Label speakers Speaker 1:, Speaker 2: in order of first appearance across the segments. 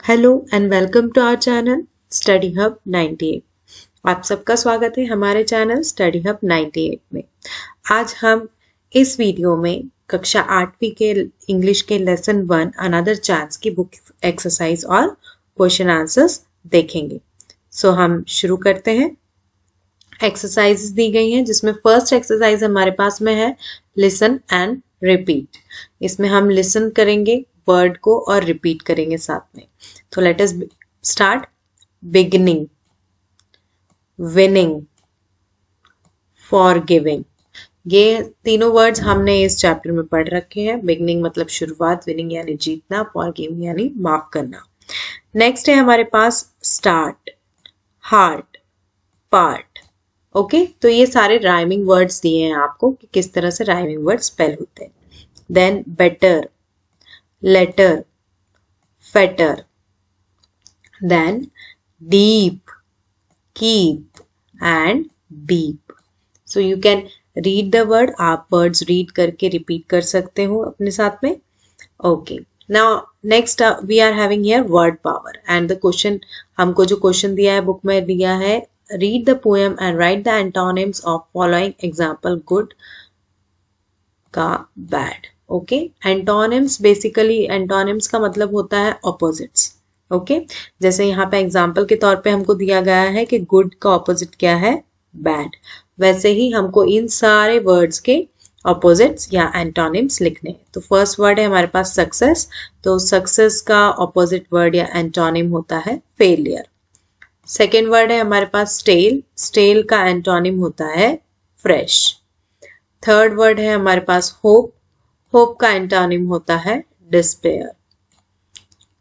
Speaker 1: Hello and welcome to our channel study hub 98। आप सबका स्वागत है हमारे चैनल स्टडी हब 98 में। आज हम इस वीडियो में कक्षा 8वीं के इंग्लिश के लेसन 1 अनदर चांस की बुक एक्सरसाइज और क्वेश्चन आंसर्स देखेंगे। सो हम शुरू करते हैं। एक्सरसाइजेस दी गई हैं जिसमें फर्स्ट एक्सरसाइज हमारे पास में है लिसन एंड रिपीट। इसमें हम लिसन करेंगे वर्ड को और रिपीट करेंगे साथ में। तो late us start. Beginning, winning, forgiving, ये तीनों वर्ड्स हमने इस चैप्टर में पढ़ रखे हैं। बिगिनिंग मतलब शुरुआत, विनिंग यानी जीतना, फॉरगिविंग यानी माफ करना। नेक्स्ट है हमारे पास स्टार्ट, हार्ट, पार्ट। ओके, तो ये सारे राइमिंग वर्ड्स दिए हैं आपको कि किस तरह से राइमिंग वर्ड स्पेल होते हैं। Then better, letter, fetter, then deep, keep and beep. So you can read the word. आप words read करके repeat कर सकते हो अपने साथ में। Okay. Now next we are having here word power and the question, हमको जो question दिया है बुक में दिया है, read the poem and write the antonyms of following example good का bad. Okay, antonyms basically, antonyms का मतलब होता है ऑपोजिट्स। ओके, जैसे यहाँ पे एग्जांपल के तौर पे हमको दिया गया है कि गुड का ऑपोजिट क्या है, बैड। वैसे ही हमको इन सारे वर्ड्स के ऑपोजिट्स या एंटोनिम्स लिखने हैं। तो फर्स्ट वर्ड है हमारे पास सक्सेस, तो सक्सेस का ऑपोजिट वर्ड या एंटोनिम होता है फेलियर। सेकेंड वर्ड है हमारे पास स्टेल, स्टेल का एंटोनिम होता है फ्रेश। थर्ड वर्ड है हमारे पास होप, होप का एंटोनिम होता है डिस्पेयर।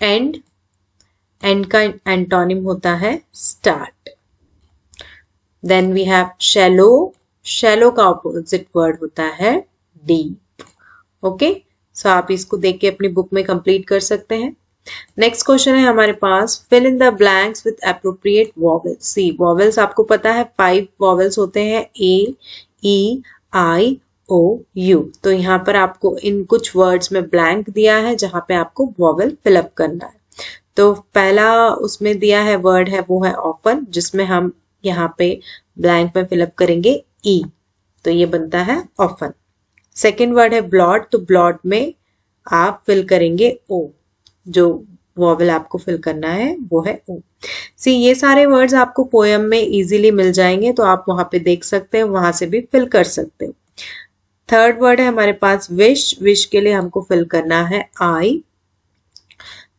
Speaker 1: एंड, एंड का एंटोनिम होता है start. Then we have shallow, shallow का ऑपोजिट वर्ड होता है डीप। ओके, सो आप इसको देख के अपनी बुक में कंप्लीट कर सकते हैं। नेक्स्ट क्वेश्चन है हमारे पास fill in the blanks with appropriate vowels. See, vowels आपको पता है 5 वॉवेल्स होते हैं, ए, ई, आई, ओ, यू। तो यहाँ पर आपको इन कुछ वर्ड्स में ब्लैंक दिया है जहां पे आपको वॉवेल फिलअप करना है। तो पहला उसमें दिया है वर्ड है वो है ऑफन, जिसमें हम यहाँ पे ब्लैंक में फिलअप करेंगे ई, तो ये बनता है ऑफन। सेकेंड वर्ड है ब्लॉट, तो ब्लॉट में आप फिल करेंगे ओ, जो वॉवेल आपको फिल करना है वो है ओ। सी, ये सारे वर्ड्स आपको पोएम में इजीली मिल जाएंगे, तो आप वहां पे देख सकते हो, वहां से भी फिल कर सकते हो। थर्ड वर्ड है हमारे पास विश, विश के लिए हमको फिल करना है आई।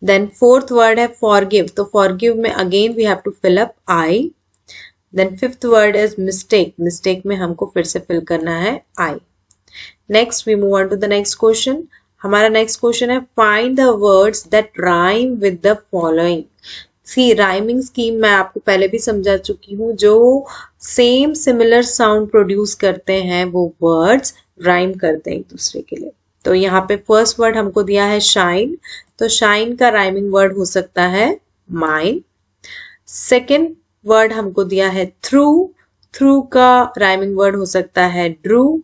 Speaker 1: देन फोर्थ वर्ड है फॉरगिव, तो फॉरगिव में again we have to fill up I. Then fifth word is mistake, mistake में हमको फिर से फिल करना है I. Next we move on to the next question. हमारा नेक्स्ट क्वेश्चन है find the words that rhyme with the following. See, rhyming scheme मैं आपको पहले भी समझा चुकी हूँ, जो सेम सिमिलर साउंड प्रोड्यूस करते हैं वो वर्ड्स राइम करते हैं एक दूसरे के लिए। तो यहाँ पे फर्स्ट वर्ड हमको दिया है शाइन, तो शाइन का राइमिंग वर्ड हो सकता है माइन। सेकेंड वर्ड हमको दिया है थ्रू, थ्रू का राइमिंग वर्ड हो सकता है ड्रू।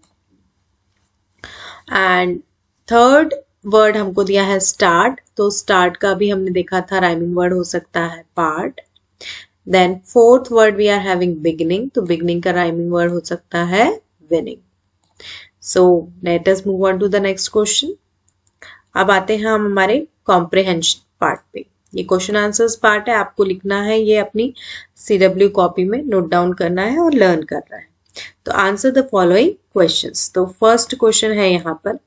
Speaker 1: एंड थर्ड वर्ड हमको दिया है स्टार्ट, तो स्टार्ट का भी हमने देखा था राइमिंग वर्ड हो सकता है part. Then fourth word we are having beginning, तो बिगिनिंग का राइमिंग वर्ड हो सकता है winning. So let us move on to the next question. अब आते हैं हम हमारे कॉम्प्रिहेंशन पार्ट पे। ये क्वेश्चन आंसर्स पार्ट है, आपको लिखना है, ये अपनी CW कॉपी में नोट डाउन करना है और लर्न करना है। तो आंसर द फॉलोइंग क्वेश्चंस। तो फर्स्ट क्वेश्चन है यहाँ पर,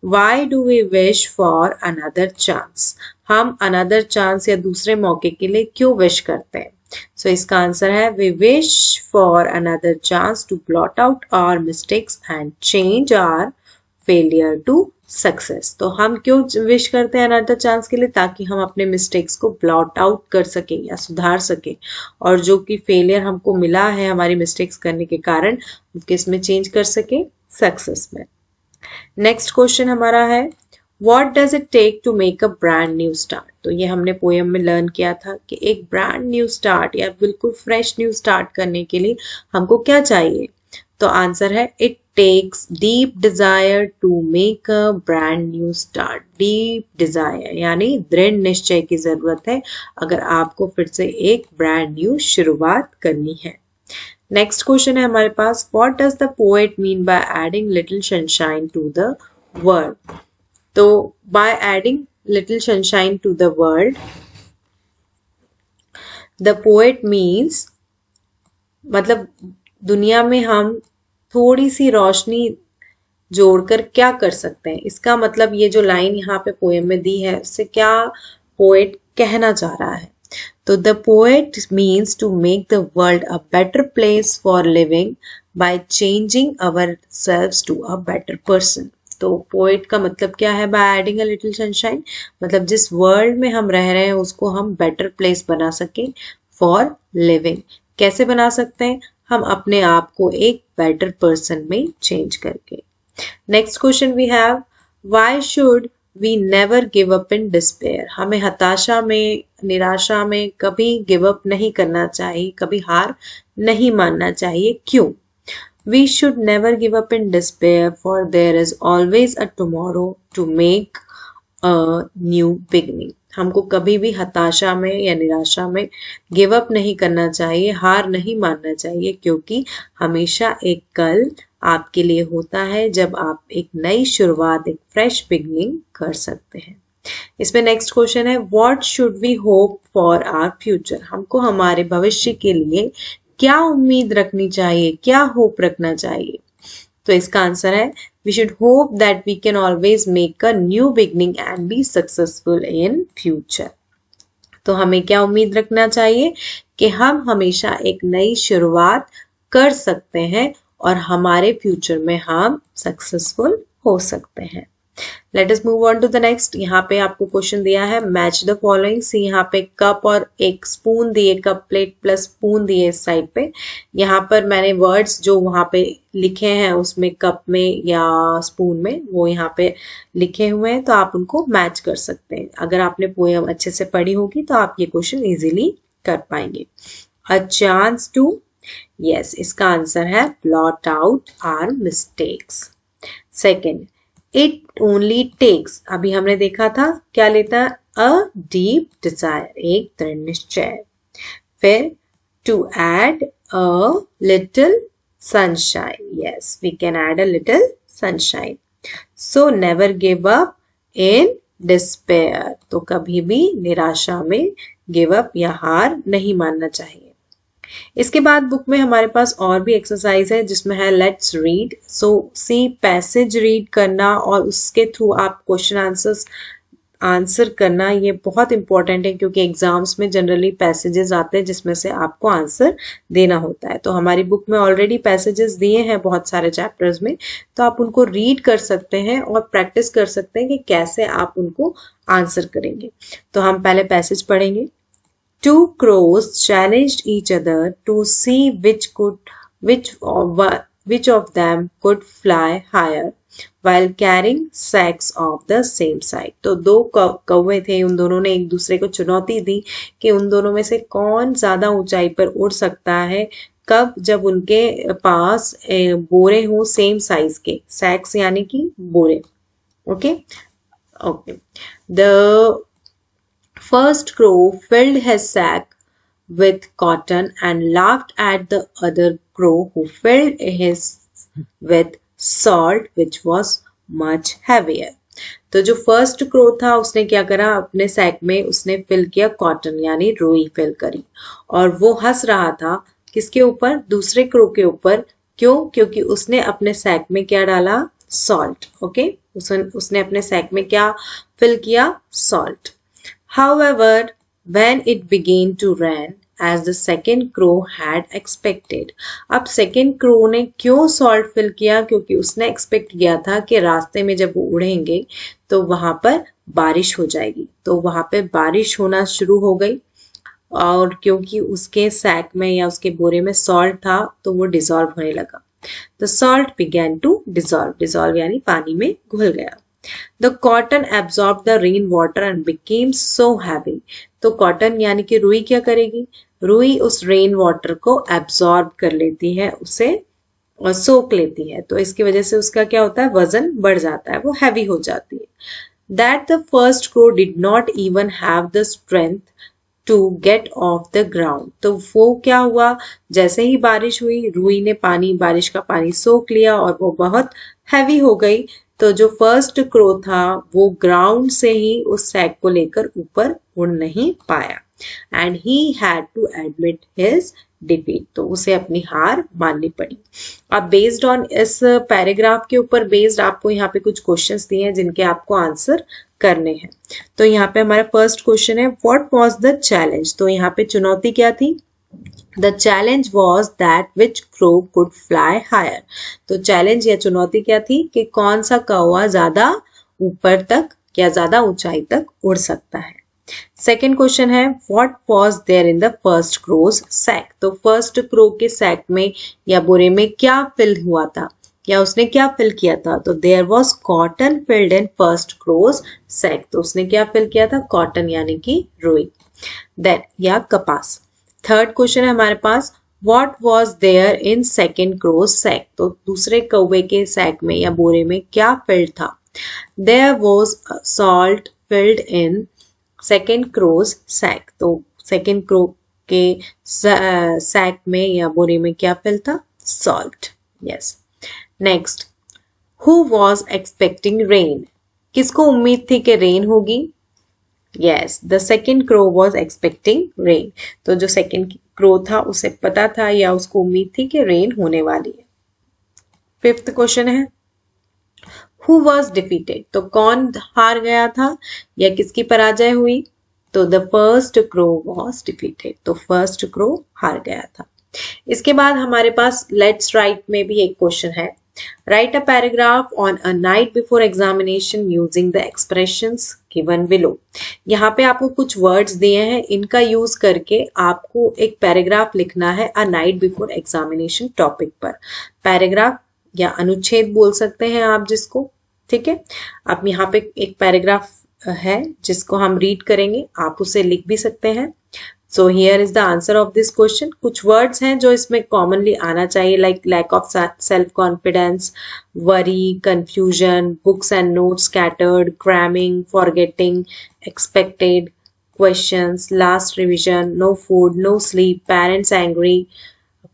Speaker 1: why do we wish for another chance. हम अनदर चांस या दूसरे मौके के लिए क्यों विश करते हैं। सो इसका आंसर है we wish for another chance to blot out our mistakes and change our failure to success. तो हम क्यों विश करते हैं अनदर चांस के लिए, ताकि हम अपने मिस्टेक्स को ब्लॉट आउट कर सकें या सुधार सकें, और जो कि फेलियर हमको मिला है हमारी मिस्टेक्स करने के कारण, किसमें चेंज कर सकें, सक्सेस में। नेक्स्ट क्वेश्चन हमारा है what does it take to make a brand new start. तो ये हमने पोएम में लर्न किया था कि एक ब्रांड न्यू स्टार्ट या बिल्कुल फ्रेश न्यू स्टार्ट करने के लिए हमको क्या चाहिए। तो आंसर है it takes deep desire to make a brand new start. Deep desire यानी दृढ़ निश्चय की जरूरत है अगर आपको फिर से एक ब्रांड न्यू शुरुआत करनी है. नेक्स्ट क्वेश्चन है हमारे पास, what does the poet mean by adding little sunshine to the world. तो by adding little sunshine to the world the poet means मतलब दुनिया में हम थोड़ी सी रोशनी जोड़कर क्या कर सकते हैं. इसका मतलब ये जो लाइन यहाँ पे पोएम में दी है उससे क्या पोएट कहना चाह रहा है. तो the poet means to make the world a better place for living by changing ourselves to a better person. तो पोएट का मतलब क्या है by adding a little sunshine, मतलब जिस वर्ल्ड में हम रह रहे हैं उसको हम बेटर प्लेस बना सकें फॉर लिविंग. कैसे बना सकते हैं, हम अपने आप को एक बेटर पर्सन में चेंज करके. Next question we have, why should we never give up in despair. हमें हताशा में निराशा में कभी गिव अप नहीं करना चाहिए, कभी हार नहीं मानना चाहिए. क्यों? We should never give up in despair for there is always a tomorrow to make a new beginning. हमको कभी भी हताशा में या निराशा में गिव अप नहीं करना चाहिए, हार नहीं मानना चाहिए, क्योंकि हमेशा एक कल आपके लिए होता है जब आप एक नई शुरुआत, एक फ्रेश बिगनिंग कर सकते हैं. इसमें नेक्स्ट क्वेश्चन है, what should we hope for our future. हमको हमारे भविष्य के लिए क्या उम्मीद रखनी चाहिए, क्या होप रखना चाहिए. तो इसका आंसर है, we should hope that we can always make a new beginning and be successful in future. तो हमें क्या उम्मीद रखना चाहिए कि हम हमेशा एक नई शुरुआत कर सकते हैं और हमारे फ्यूचर में हम सक्सेसफुल हो सकते हैं. Let us move on to the next. यहाँ पे आपको क्वेश्चन दिया है, मैच द फॉलोइंग. सी यहाँ पे कप और एक स्पून दिए, कप प्लेट प्लस स्पून दिए इस साइड पे. यहाँ पर मैंने वर्ड्स जो वहाँ पे लिखे हैं उसमें कप में या स्पून में वो यहाँ पे लिखे हुए हैं, तो आप उनको मैच कर सकते हैं. अगर आपने पोएम अच्छे से पढ़ी होगी तो आप ये क्वेश्चन इजीली कर पाएंगे. अ चांस टू, यस इसका आंसर है blot out our mistakes. Second, it only takes, अभी हमने देखा था क्या लेता है, अ डीप डिजायर, एक दृढ़ निश्चय. फिर to add a little sunshine, yes we can add a little sunshine. So never give up in despair, तो कभी भी निराशा में गिव अप या हार नहीं मानना चाहिए. इसके बाद बुक में हमारे पास और भी एक्सरसाइज है जिसमें है let's read. So see passage read करना और उसके थ्रू आप क्वेश्चन आंसर करना, ये बहुत इंपॉर्टेंट है क्योंकि एग्जाम्स में जनरली पैसेजेस आते हैं जिसमें से आपको आंसर देना होता है. तो हमारी बुक में ऑलरेडी पैसेजेस दिए हैं बहुत सारे चैप्टर्स में, तो आप उनको रीड कर सकते हैं और प्रैक्टिस कर सकते हैं कि कैसे आप उनको आंसर करेंगे. तो हम पहले पैसेज पढ़ेंगे. Two crows challenged each other to see which of them could fly higher while carrying sacks of the same size. तो दो कौवे थे, उन दोनों ने एक दूसरे को चुनौती दी कि उन दोनों में से कौन ज्यादा ऊंचाई पर उड़ सकता है, कब, जब उनके पास बोरे हो सेम साइज के. सैक्स यानी कि बोरे. Okay okay. The First crow filled his sack with cotton and laughed at the other crow who filled his with salt which was much heavier. तो जो फर्स्ट क्रो था उसने क्या करा, अपने सैक में उसने फिल किया कॉटन यानी रुई फिल करी, और वो हंस रहा था किसके ऊपर, दूसरे क्रो के ऊपर. क्यों? क्योंकि उसने अपने सैक में क्या डाला, सॉल्ट. ओके, उसने अपने सैक में क्या फिल किया, salt. However, when it began to rain, as the second crow had expected, अब second crow ने क्यों salt fill किया, क्योंकि उसने expect किया था कि रास्ते में जब वो उड़ेंगे तो वहां पर बारिश हो जाएगी. तो वहां पे बारिश होना शुरू हो गई, और क्योंकि उसके सैक में या उसके बोरे में salt था तो वो dissolve होने लगा. The salt began to dissolve यानी पानी में घुल गया. The cotton absorbed the rain water and became so heavy. तो कॉटन यानी कि रुई क्या करेगी, रुई उस रेन वाटर को एब्जॉर्ब कर लेती है, उसे और सोख लेती है, तो इसकी वजह से उसका क्या होता है, वजन बढ़ जाता है, वो हैवी हो जाती है. That the first crow did not even have the strength to get off the ground. तो वो क्या हुआ, जैसे ही बारिश हुई रुई ने बारिश का पानी सोख लिया और वो बहुत हैवी हो गई. तो जो फर्स्ट क्रो था वो ग्राउंड से ही उस सैक को लेकर ऊपर उड़ नहीं पाया. And he had to admit his defeat. तो उसे अपनी हार माननी पड़ी. अब बेस्ड ऑन इस पैराग्राफ के ऊपर बेस्ड आपको यहाँ पे कुछ क्वेश्चंस दिए हैं जिनके आपको आंसर करने हैं. तो यहाँ पे हमारा फर्स्ट क्वेश्चन है, व्हाट वाज द चैलेंज. तो यहाँ पे चुनौती क्या थी, the challenge was that which crow could fly higher. तो चैलेंज या चुनौती क्या थी कि कौन सा कौवा ज्यादा ऊपर तक या ज्यादा ऊंचाई तक उड़ सकता है. सेकेंड क्वेश्चन है, what was there in the first crow's sack. तो फर्स्ट क्रो के सैक में या बोरे में क्या फिल हुआ था या उसने क्या फिल किया था. तो there was cotton filled in first crow's sack. तो उसने क्या फिल किया था, कॉटन यानी कि रुई देन या कपास. थर्ड क्वेश्चन है हमारे पास, what was there in second crow's sack. तो दूसरे कौवे के सैक में या बोरे में क्या फिल्ड था. There was salt filled in second crow's sack. तो सेकेंड क्रो के सैक में या बोरे में क्या फिल था, salt. Yes. Next, who was expecting rain. किसको उम्मीद थी कि रेन होगी. Yes, the second crow was expecting rain. तो जो सेकेंड क्रो था उसे पता था या उसको उम्मीद थी कि रेन होने वाली है. फिफ्थ क्वेश्चन है, हु वॉज डिफीटेड. तो कौन हार गया था या किसकी पराजय हुई. तो the first crow was defeated. तो फर्स्ट क्रो हार गया था. इसके बाद हमारे पास लेट्स राइट में भी एक क्वेश्चन है, right a paragraph on a night before examination using the expressions given below. यहाँ पे आपको कुछ वर्ड्स दिए हैं, इनका यूज करके आपको एक पैराग्राफ लिखना है अ नाइट बिफोर एग्जामिनेशन टॉपिक पर. पैराग्राफ या अनुच्छेद बोल सकते हैं आप जिसको, ठीक है. अब यहाँ पे एक पैराग्राफ है जिसको हम रीड करेंगे, आप उसे लिख भी सकते हैं. So here is the answer of this question. कुछ वर्ड्स हैं जो इसमें कॉमनली आना चाहिए, like lack of self confidence, worry, confusion, books and notes scattered, cramming, forgetting, expected, questions, last revision, no food, no sleep, parents angry,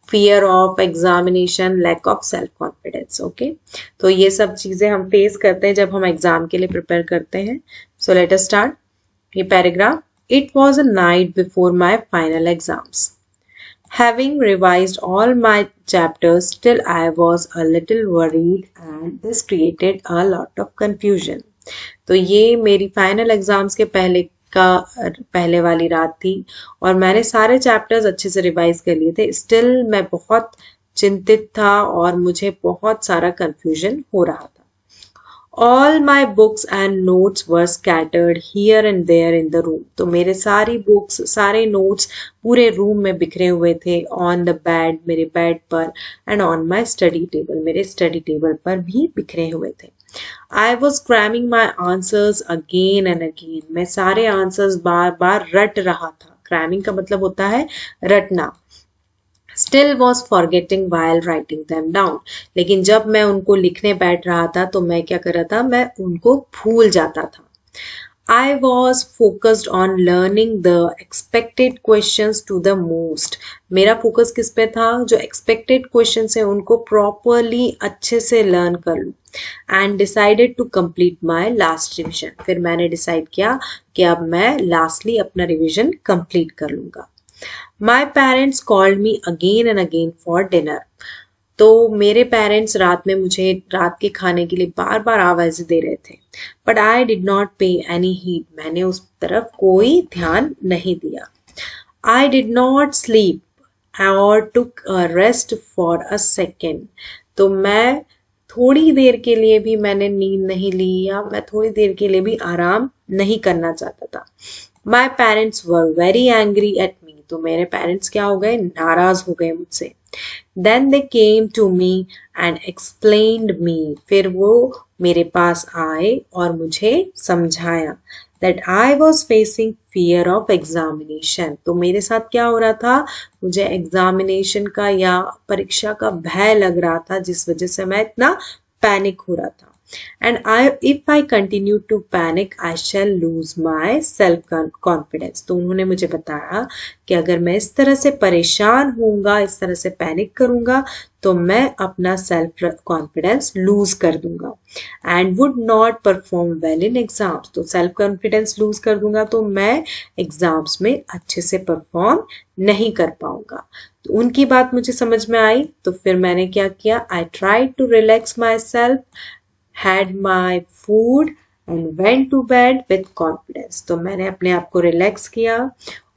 Speaker 1: fear of examination, lack of self confidence. Okay, तो ये सब चीजें हम face करते हैं जब हम exam के लिए प्रिपेयर करते हैं. So let us start. ये paragraph, it was a night before my final exams. Having revised all my chapters, still I was a little worried and this created a lot of confusion. तो ये मेरी final exams के पहले वाली रात थी और मैंने सारे चैप्टर्स अच्छे से रिवाइज कर लिए थे. स्टिल मैं बहुत चिंतित था और मुझे बहुत सारा कंफ्यूजन हो रहा था. All my books and notes were scattered here and there in the room. तो मेरे सारी बुक्स सारे नोट्स पूरे रूम में बिखरे हुए थे. ऑन द बेड, मेरे बेड पर, and on my study table, मेरे स्टडी टेबल पर भी बिखरे हुए थे. I was cramming my answers again and again. मैं सारे आंसर्स बार बार रट रहा था. क्रैमिंग का मतलब होता है रटना. Still was forgetting while writing them down. लेकिन जब मैं उनको लिखने बैठ रहा था तो मैं क्या कर रहा था, मैं उनको भूल जाता था. I was focused on learning the expected questions to the most. मेरा फोकस किस पे था, जो expected questions है उनको properly अच्छे से learn कर लूं. And decided to complete my last revision. फिर मैंने decide किया कि अब मैं lastly अपना revision complete कर लूंगा. My parents called me again and again for dinner. तो मेरे पेरेंट्स रात में मुझे रात के खाने के लिए बार बार आवाज़ें दे रहे थे. But I did not pay any heed. मैंने उस तरफ कोई ध्यान नहीं दिया. I did not sleep or took a rest for a second. तो मैं थोड़ी देर के लिए भी मैंने नींद नहीं ली या मैं थोड़ी देर के लिए भी आराम नहीं करना चाहता था. My parents were very angry at me. तो मेरे पेरेंट्स क्या हो गए, नाराज हो गए मुझसे. Then they came to me and explained me. फिर वो मेरे पास आए और मुझे समझाया. that I was facing fear of examination. तो मेरे साथ क्या हो रहा था, मुझे एग्जामिनेशन का या परीक्षा का भय लग रहा था, जिस वजह से मैं इतना पैनिक हो रहा था. And if I continue to panic, I shall lose my self confidence. तो उन्होंने मुझे बताया कि अगर मैं इस तरह से परेशान होऊंगा, इस तरह से पैनिक करूंगा, तो मैं अपना सेल्फ कॉन्फिडेंस लूज कर दूंगा. And would not perform well in exams. तो सेल्फ कॉन्फिडेंस लूज कर दूंगा तो मैं एग्जाम्स में अच्छे से परफॉर्म नहीं कर पाऊंगा. तो उनकी बात मुझे समझ में आई, तो फिर मैंने क्या किया, I try to relax myself, had my food and went to bed with confidence. तो मैंने अपने आप को रिलैक्स किया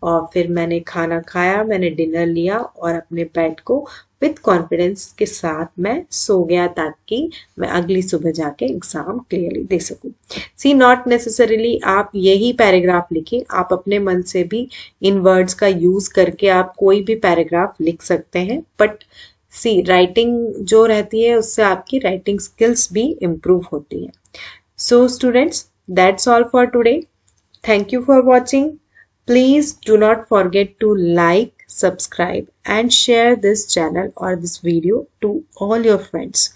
Speaker 1: और फिर मैंने खाना खाया, मैंने डिनर लिया और अपने बेड को विथ कॉन्फिडेंस के साथ मैं सो गया, ताकि मैं अगली सुबह जाके एग्जाम क्लियरली दे सकूं. सी नॉट नेसेसरीली आप यही पैराग्राफ लिखिए, आप अपने मन से भी इन वर्ड्स का यूज करके आप कोई भी पैराग्राफ लिख सकते हैं. बट सी राइटिंग जो रहती है उससे आपकी राइटिंग स्किल्स भी इम्प्रूव होती है. So students, that's all for today. Thank you for watching. Please do not forget to like, subscribe and share this channel or this video to all your friends.